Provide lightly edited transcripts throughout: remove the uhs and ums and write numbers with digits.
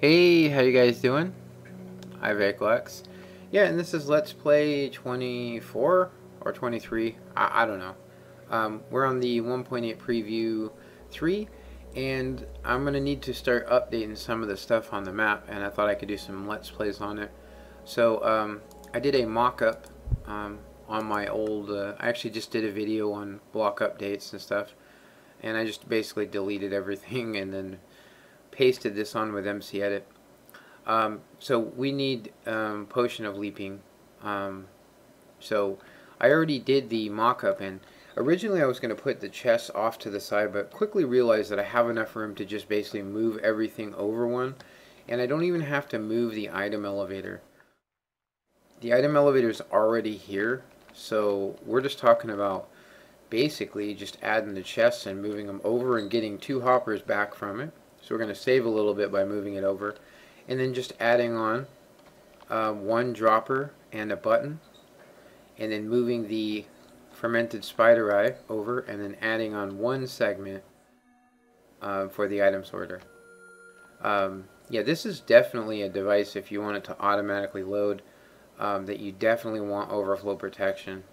Hey, how you guys doing? I'm Viclex. Yeah, and this is Let's Play 24 or 23. I don't know. We're on the 1.8 preview 3, and I'm going to need to start updating some of the stuff on the map, and I thought I could do some Let's Plays on it. So, I did a mock-up on my old... I actually just did a video on block updates and stuff, and I just basically deleted everything and then pasted this on with MC Edit. So we need Potion of Leaping. So I already did the mock-up, and originally I was going to put the chests off to the side, but quickly realized that I have enough room to just basically move everything over one, and I don't even have to move the item elevator. The item elevator is already here, so we're just talking about basically just adding the chests and moving them over and getting 2 hoppers back from it. So we're going to save a little bit by moving it over, and then just adding on 1 dropper and a button, and then moving the fermented spider eye over, and then adding on 1 segment for the item sorter. Yeah, this is definitely a device, if you want it to automatically load, that you definitely want overflow protection.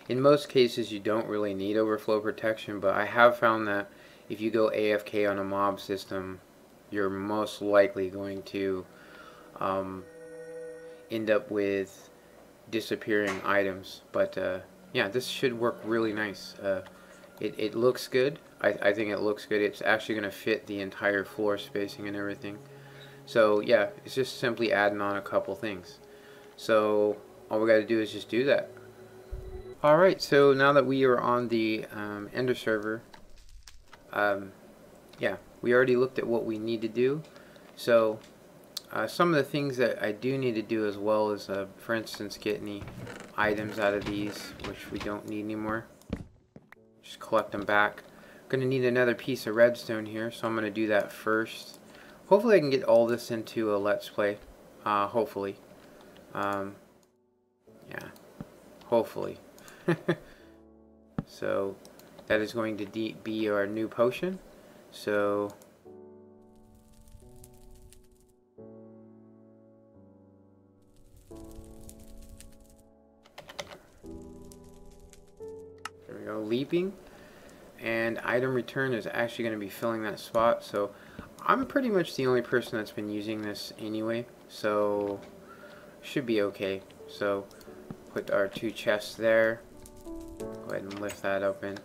In most cases you don't really need overflow protection, but I have found that if you go AFK on a mob system, you're most likely going to end up with disappearing items. But yeah, this should work really nice. It looks good. I think it looks good. It's actually going to fit the entire floor spacing and everything. So yeah, it's just simply adding on a couple things. So all we got to do is just do that. Alright, so now that we are on the Ender server, yeah, we already looked at what we need to do. So some of the things that I do need to do as well is, for instance, get any items out of these, which we don't need anymore. Just collect them back. I'm going to need another piece of redstone here, so I'm going to do that first. Hopefully I can get all this into a Let's Play. Hopefully. Yeah, hopefully. So that is going to be our new potion. So there we go, leaping, and item return is actually going to be filling that spot. So I'm pretty much the only person that's been using this anyway, so should be okay. So put our 2 chests there. Go ahead and lift that open.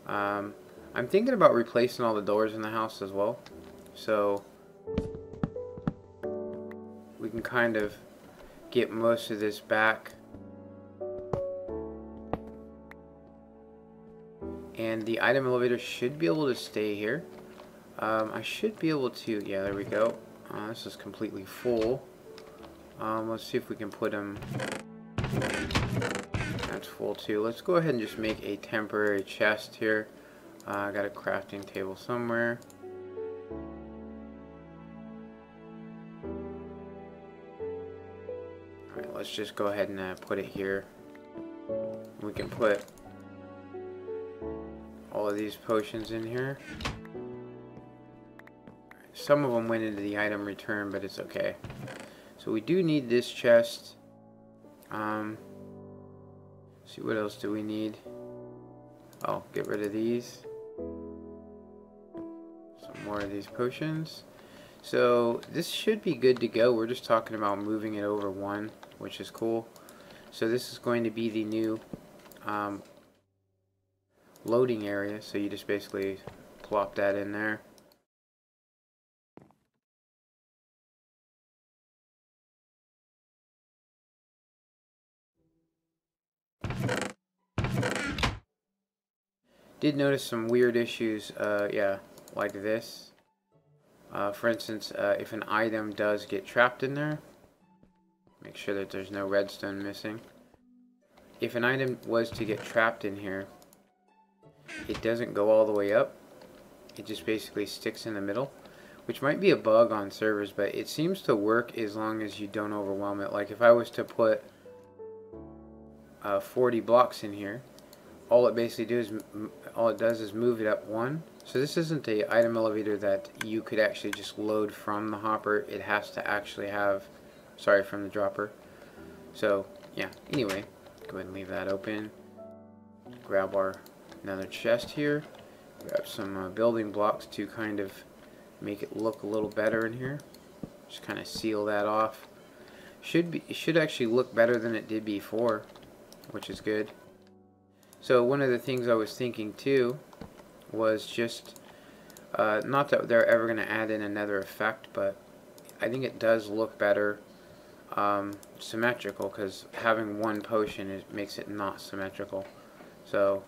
I'm thinking about replacing all the doors in the house as well, so we can kind of get most of this back. And the item elevator should be able to stay here. I should be able to, yeah, there we go. This is completely full. Let's see if we can put them. That's full too. Let's go ahead and just make a temporary chest here. I got a crafting table somewhere. Alright, let's just go ahead and put it here. We can put all of these potions in here. Some of them went into the item return, but it's okay. So we do need this chest. See, what else do we need? Oh, get rid of these. Some more of these potions. So this should be good to go. We're just talking about moving it over 1, which is cool. So this is going to be the new loading area. So you just basically plop that in there. Did notice some weird issues, yeah, like this. For instance, if an item does get trapped in there, make sure that there's no redstone missing. If an item was to get trapped in here, it doesn't go all the way up. It just basically sticks in the middle, which might be a bug on servers, but it seems to work as long as you don't overwhelm it. Like if I was to put 40 blocks in here, all it basically does is move it up one. So this isn't a item elevator that you could actually just load from the hopper. It has to actually have, sorry, from the dropper. So yeah, anyway, go ahead and leave that open. Grab our another chest here. Grab some building blocks to kind of make it look a little better in here. Just kind of seal that off. It should actually look better than it did before, which is good. So one of the things I was thinking too was just not that they're ever going to add in another effect, but I think it does look better symmetrical, because having one potion makes it not symmetrical. So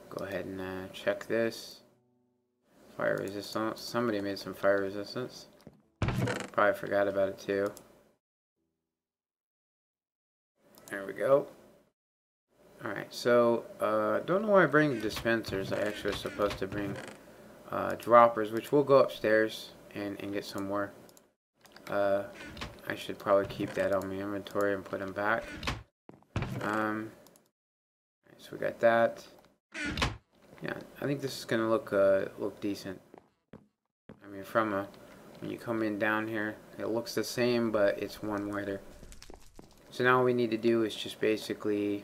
go ahead and check this. Fire resistance. Somebody made some fire resistance. Probably forgot about it too. There we go. Alright, so don't know why I bring dispensers. I actually was supposed to bring droppers, which we'll go upstairs and get some more. I should probably keep that on my inventory and put them back. So we got that. Yeah, I think this is gonna look decent. I mean, when you come in down here, it looks the same, but it's one wider. So now all we need to do is just basically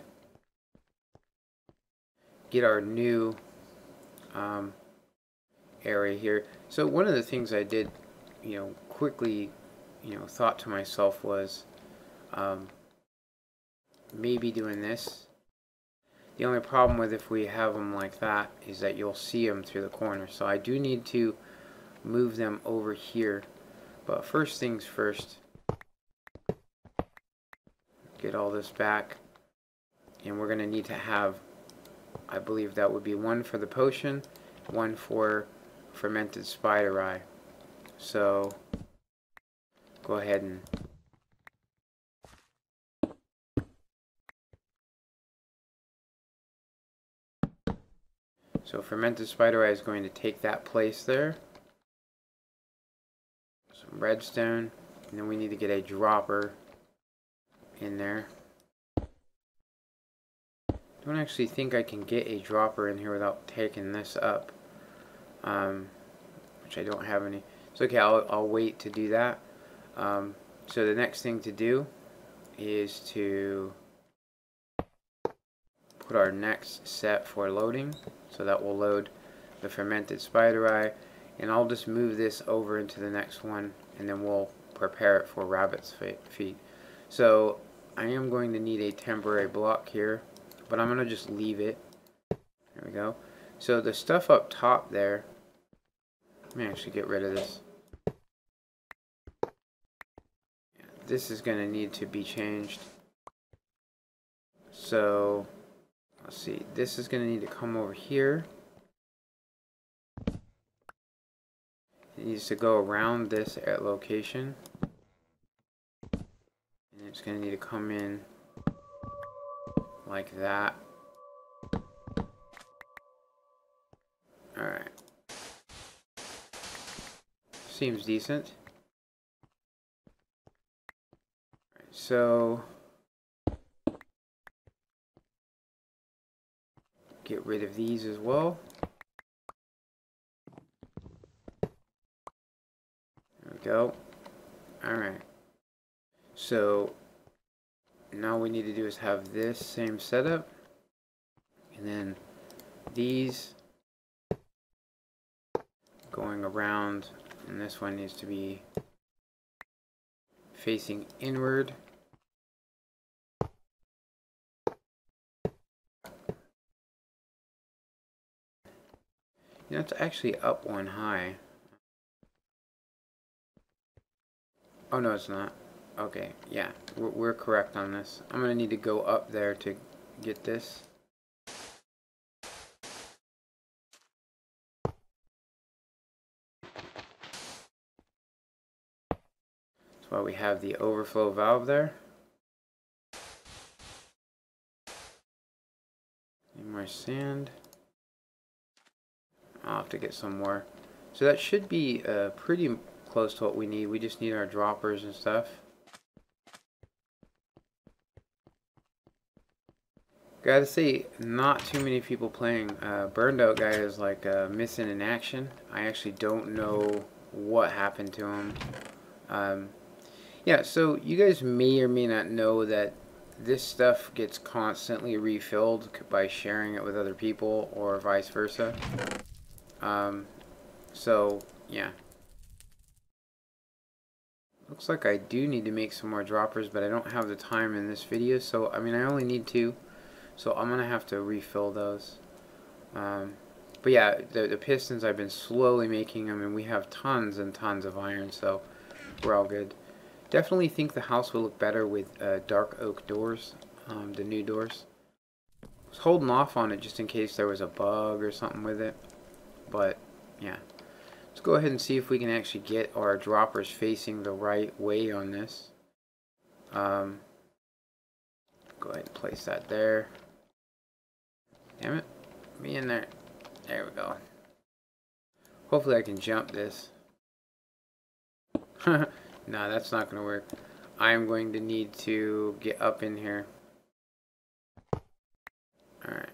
get our new area here. So one of the things I did, quickly, thought to myself was maybe doing this. The only problem with if we have them like that is that you'll see them through the corner. So I do need to move them over here. But first things first, get all this back. And we're going to need to have, I believe that would be one for the potion, one for fermented spider eye. So go ahead and so fermented spider eye is going to take that place there. Some redstone, and then we need to get a dropper in there. Don't actually think I can get a dropper in here without taking this up, which I don't have any. So okay, I'll wait to do that. So the next thing to do is to put our next set for loading. So that will load the fermented spider eye, and I'll just move this over into the next one, and then we'll prepare it for rabbit's feet. So I am going to need a temporary block here, but I'm going to just leave it. There we go. So the stuff up top there, let me actually get rid of this. This is going to need to be changed. So let's see, this is going to need to come over here. It needs to go around this location. And it's going to need to come in like that. Alright. Seems decent. Alright, so get rid of these as well. There we go. Alright. So now what we need to do is have this same setup, and then these going around, and this one needs to be facing inward. It's actually up one high. Oh no, it's not. Okay, yeah, we're correct on this. I'm gonna need to go up there to get this. That's why we have the overflow valve there. Need more sand. I'll have to get some more. So that should be pretty close to what we need. We just need our droppers and stuff. Gotta say, not too many people playing. Burned Out guy is like missing in action. I actually don't know what happened to him. Yeah, so you guys may or may not know that this stuff gets constantly refilled by sharing it with other people or vice versa. So, yeah. Looks like I do need to make some more droppers, but I don't have the time in this video. So, I mean, I only need 2. So, I'm going to have to refill those. But yeah, the pistons, I've been slowly making them, and we have tons and tons of iron, so we're all good. Definitely think the house will look better with dark oak doors, the new doors. I was holding off on it just in case there was a bug or something with it. But, yeah. Let's go ahead and see if we can actually get our droppers facing the right way on this. Go ahead and place that there. Damn it. Be in there. There we go. Hopefully I can jump this. No, that's not going to work. I'm going to need to get up in here. Alright.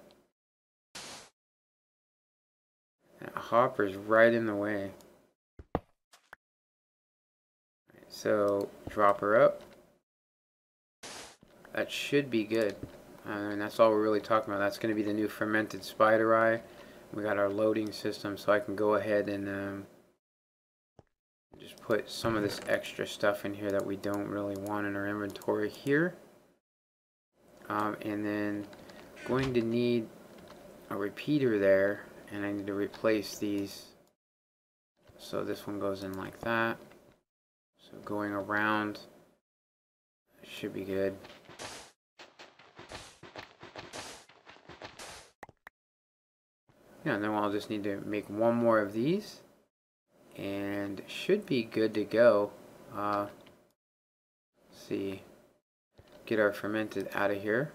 That hopper's right in the way. Right, so, drop her up. That should be good. And that's all we're really talking about. That's going to be the new fermented spider eye. We got our loading system, so I can go ahead and just put some of this extra stuff in here that we don't really want in our inventory here. And then going to need a repeater there, and I need to replace these. So this one goes in like that. So going around should be good. Yeah, and then I'll just need to make one more of these, and should be good to go. Let's see, get our fermented out of here.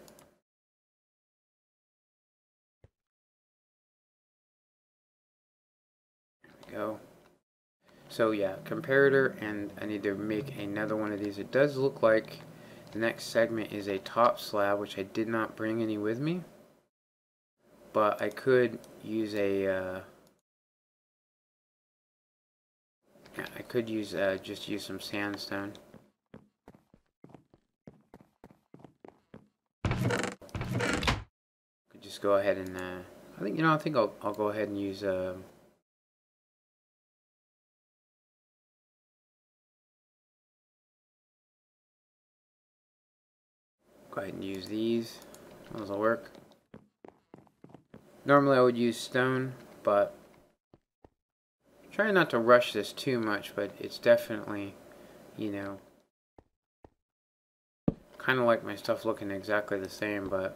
There we go. So yeah, comparator, and I need to make another one of these. It does look like the next segment is a top slab, which I did not bring any with me. But I could use a, yeah, I could use, just use some sandstone. Could just go ahead and, I think, I think I'll go ahead and use, go ahead and use these. Those will work. Normally I would use stone, but I'm trying not to rush this too much, but it's definitely, you know, kind of like my stuff looking exactly the same, but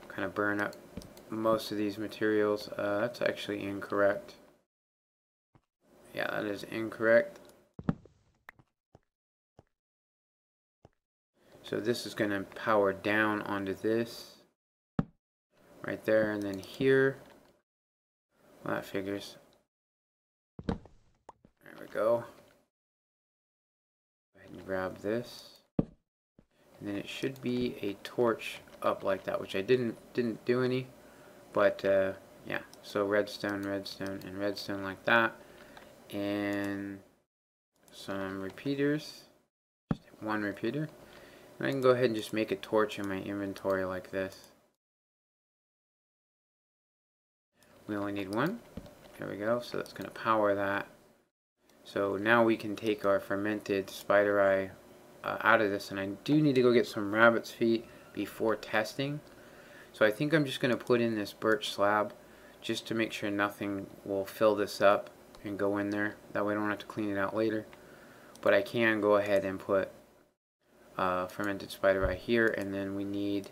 kind of burn up most of these materials. That's actually incorrect. Yeah, that is incorrect. So this is going to power down onto this. Right there, and then here. Well, that figures. There we go. Go ahead and grab this. And then it should be a torch up like that, which I didn't do any. But, yeah. So redstone, redstone, and redstone like that. And some repeaters. Just one repeater. And I can go ahead and just make a torch in my inventory like this. We only need one. There we go. So that's going to power that. So now we can take our fermented spider eye out of this. And I do need to go get some rabbit's feet before testing. So I think I'm just going to put in this birch slab just to make sure nothing will fill this up and go in there. That way I don't have to clean it out later. But I can go ahead and put fermented spider eye here. And then we need...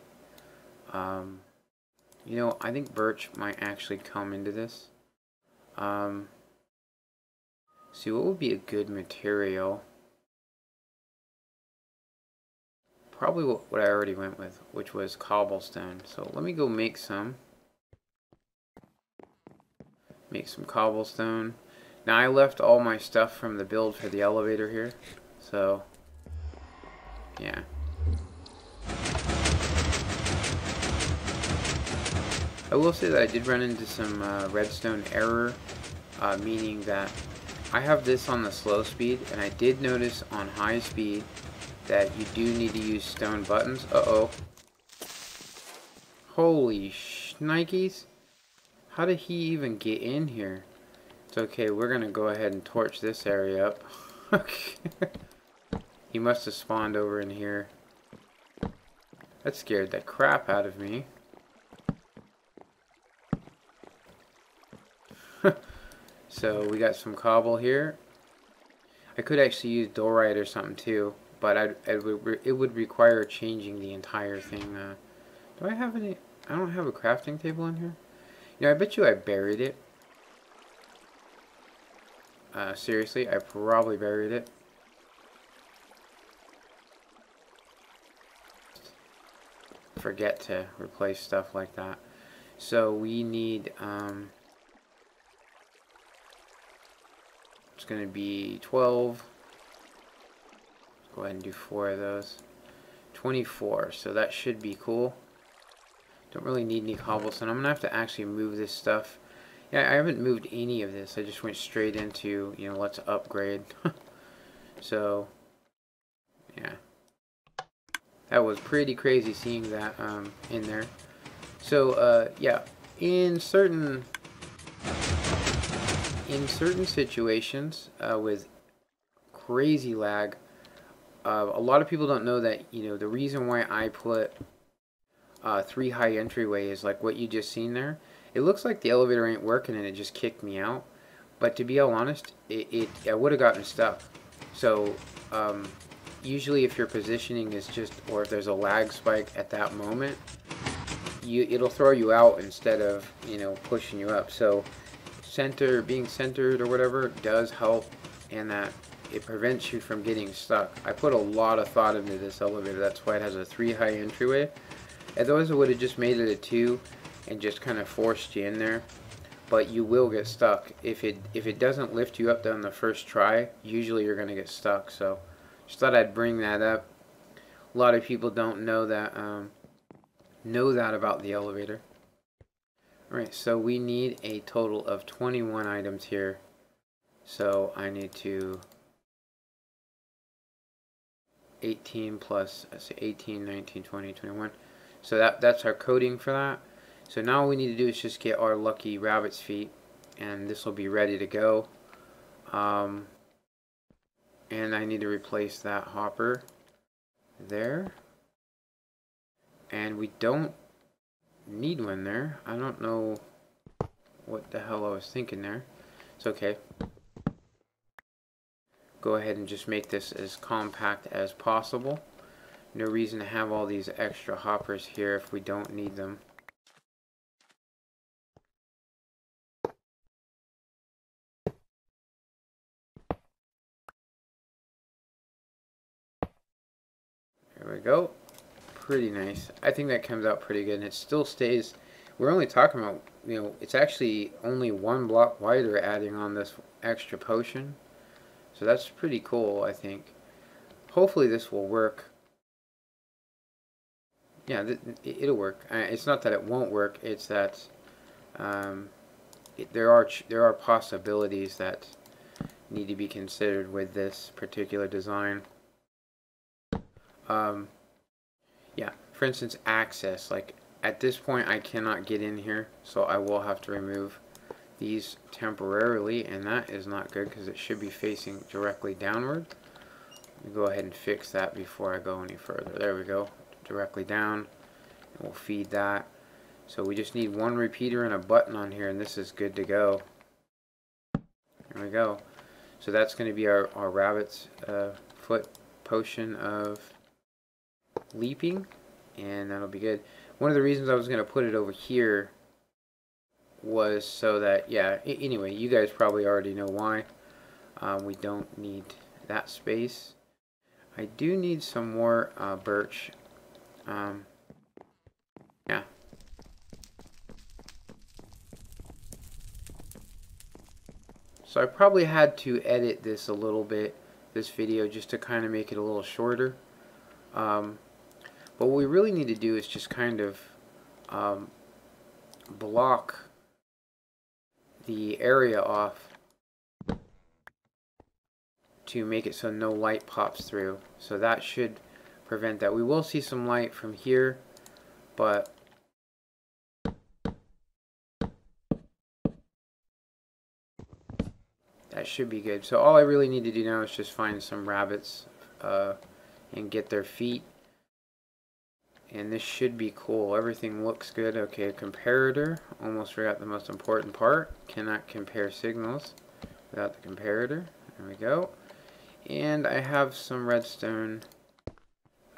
you know, I think birch might actually come into this. See, what would be a good material? Probably what I already went with, which was cobblestone. So let me go make some. Make some cobblestone. Now I left all my stuff from the build for the elevator here. So, yeah. I will say that I did run into some redstone error, meaning that I have this on the slow speed, and I did notice on high speed that you do need to use stone buttons. Uh-oh. Holy shnikes. How did he even get in here? It's okay, we're gonna go ahead and torch this area up. Okay. He must have spawned over in here. That scared the crap out of me. So we got some cobble here. I could actually use diorite or something too, but it would require changing the entire thing. Do I have any? I don't have a crafting table in here. You know, I bet you I buried it. Seriously, I probably buried it. Forget to replace stuff like that. So we need it's going to be 12. Let's go ahead and do 4 of those. 24, so that should be cool. Don't really need any cobblestone. I'm going to have to actually move this stuff. Yeah, I haven't moved any of this. I just went straight into, you know, let's upgrade. So, yeah. That was pretty crazy seeing that in there. So, yeah, in certain situations with crazy lag, a lot of people don't know that, you know, the reason why I put 3 high entryway is like what you just seen there. It looks like the elevator ain't working and it just kicked me out. But to be all honest, I would have gotten stuck. So, usually if your positioning is just, or if there's a lag spike at that moment, it'll throw you out instead of, you know, pushing you up. So being centered or whatever does help, and that it prevents you from getting stuck. I put a lot of thought into this elevator. That's why it has a 3 high entryway. Otherwise it would have just made it a 2 and just kind of forced you in there. But you will get stuck. If it doesn't lift you up on the first try, usually you're going to get stuck. So just thought I'd bring that up. A lot of people don't know that about the elevator. Alright, so we need a total of 21 items here. So I need to 18 plus, let's say 18, 19, 20, 21. So that's our coding for that. So now all we need to do is just get our lucky rabbit's feet, and this will be ready to go. And I need to replace that hopper there. And we don't need one there. I don't know what the hell I was thinking there. It's okay. Go ahead and just make this as compact as possible. No reason to have all these extra hoppers here if we don't need them. There we go. Pretty nice. I think that comes out pretty good, and it still stays. We're only talking about, you know, it's actually only 1 block wider adding on this extra potion. So that's pretty cool, I think. Hopefully this will work. Yeah, it'll work. It's not that it won't work, it's that there are possibilities that need to be considered with this particular design. Yeah, for instance, access. Like at this point I cannot get in here, so I will have to remove these temporarily, and that is not good because it should be facing directly downward. Let me go ahead and fix that before I go any further. There we go, directly down, and we'll feed that. So we just need 1 repeater and a button on here, and this is good to go. There we go. So that's going to be our rabbit's foot potion of leaping, and that'll be good. One of the reasons I was going to put it over here was so that, yeah, anyway, you guys probably already know why. We don't need that space. I do need some more birch. Yeah. So I probably had to edit this a little bit, this video, just to kind of make it a little shorter. But what we really need to do is just kind of block the area off to make it so no light pops through. So that should prevent that. We will see some light from here, but that should be good. So all I really need to do now is just find some rabbits and get their feet. And this should be cool. Everything looks good. Okay, comparator. Almost forgot the most important part. Cannot compare signals without the comparator. There we go. And I have some redstone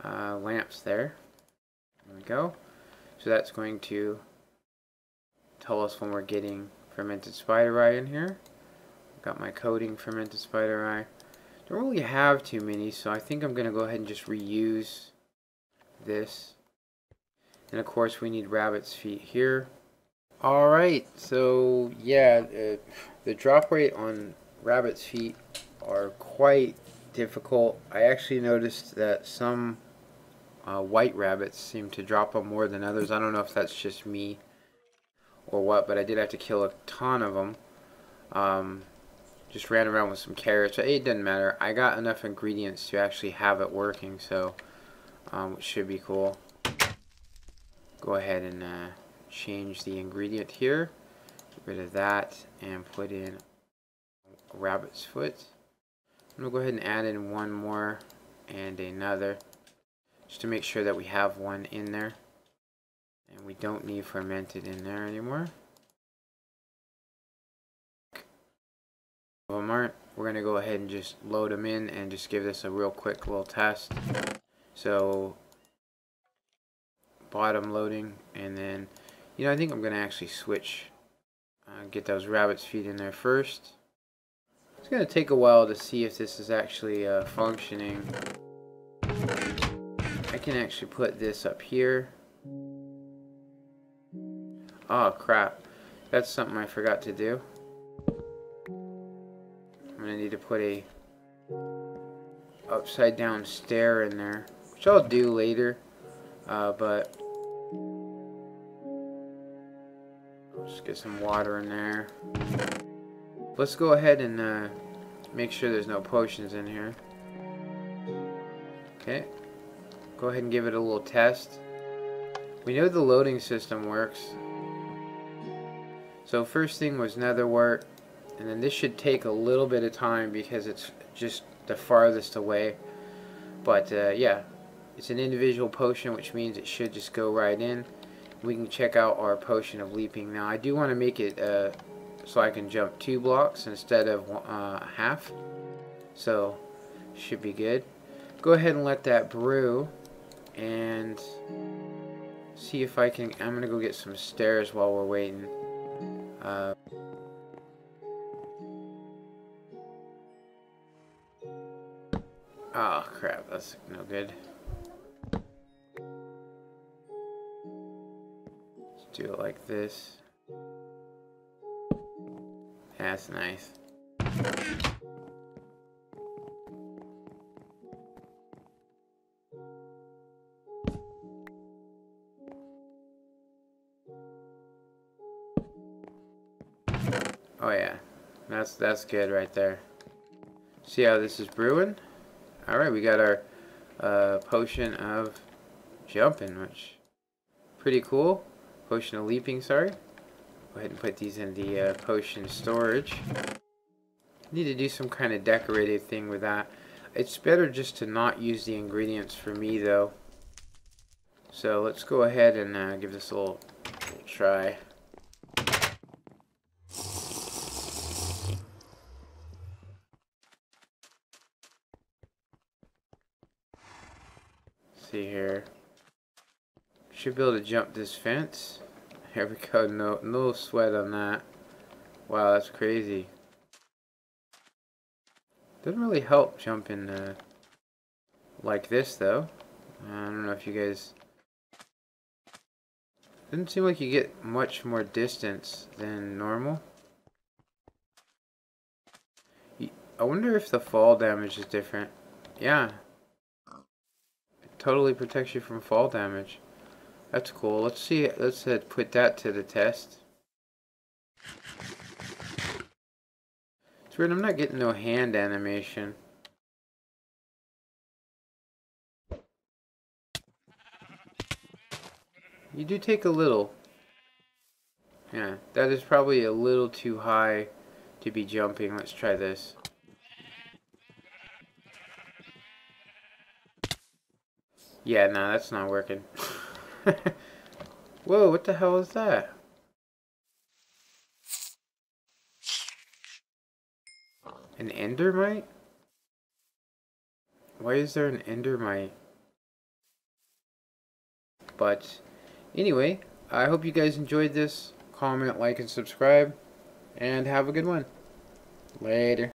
lamps there. There we go. So that's going to tell us when we're getting fermented spider eye in here. Got my coating fermented spider eye. Don't really have too many, so I think I'm going to go ahead and just reuse this. And of course we need rabbit's feet here. Alright, so yeah, the drop rate on rabbit's feet are quite difficult. I actually noticed that some white rabbits seem to drop them more than others. I don't know if that's just me or what, but I did have to kill a ton of them. Just ran around with some carrots, but it doesn't matter. I got enough ingredients to actually have it working, so it should be cool. Go ahead and change the ingredient here. Get rid of that and put in a rabbit's foot. I'm going to go ahead and add in one more and another, just to make sure that we have one in there. And we don't need fermented in there anymore. If them aren't, we're going to go ahead and just load them in and just give this a real quick little test. So bottom loading, and then I think I'm going to actually switch, get those rabbit's feet in there first. It's going to take a while to see if this is actually functioning. I can actually put this up here. Oh crap, that's something I forgot to do. I'm going to need to put a upside down stair in there, which I'll do later, but I'll just get some water in there. Let's go ahead and make sure there's no potions in here. Okay, go ahead and give it a little test. We know the loading system works. So first thing was nether wart, and then this should take a little bit of time because it's just the farthest away. But yeah, it's an individual potion, which means it should just go right in. We can check out our potion of leaping. Now I do want to make it so I can jump 2 blocks instead of half. So should be good. Go ahead and let that brew and see if I can. I'm gonna go get some stairs while we're waiting. Oh crap, that's no good. Let's do it like this. That's nice. Oh yeah, that's good right there. See how this is brewing? Alright, we got our potion of jumping, which pretty cool. Potion of leaping, sorry. Go ahead and put these in the potion storage. Need to do some kind of decorative thing with that. It's better just to not use the ingredients for me though. So let's go ahead and give this a little try. See here. Should be able to jump this fence. Here we go. No sweat on that. Wow, that's crazy. Doesn't really help jumping like this though. I don't know if you guys. Doesn't seem like you get much more distance than normal. I wonder if the fall damage is different. Yeah. It totally protects you from fall damage. That's cool. Let's see. Let's put that to the test. It's weird. I'm not getting no hand animation. You do take a little. Yeah, that is probably a little too high to be jumping. Let's try this. Yeah, no, that's not working. Whoa, what the hell is that? An endermite? Why is there an endermite? But anyway, I hope you guys enjoyed this. Comment, like, and subscribe. And have a good one. Later.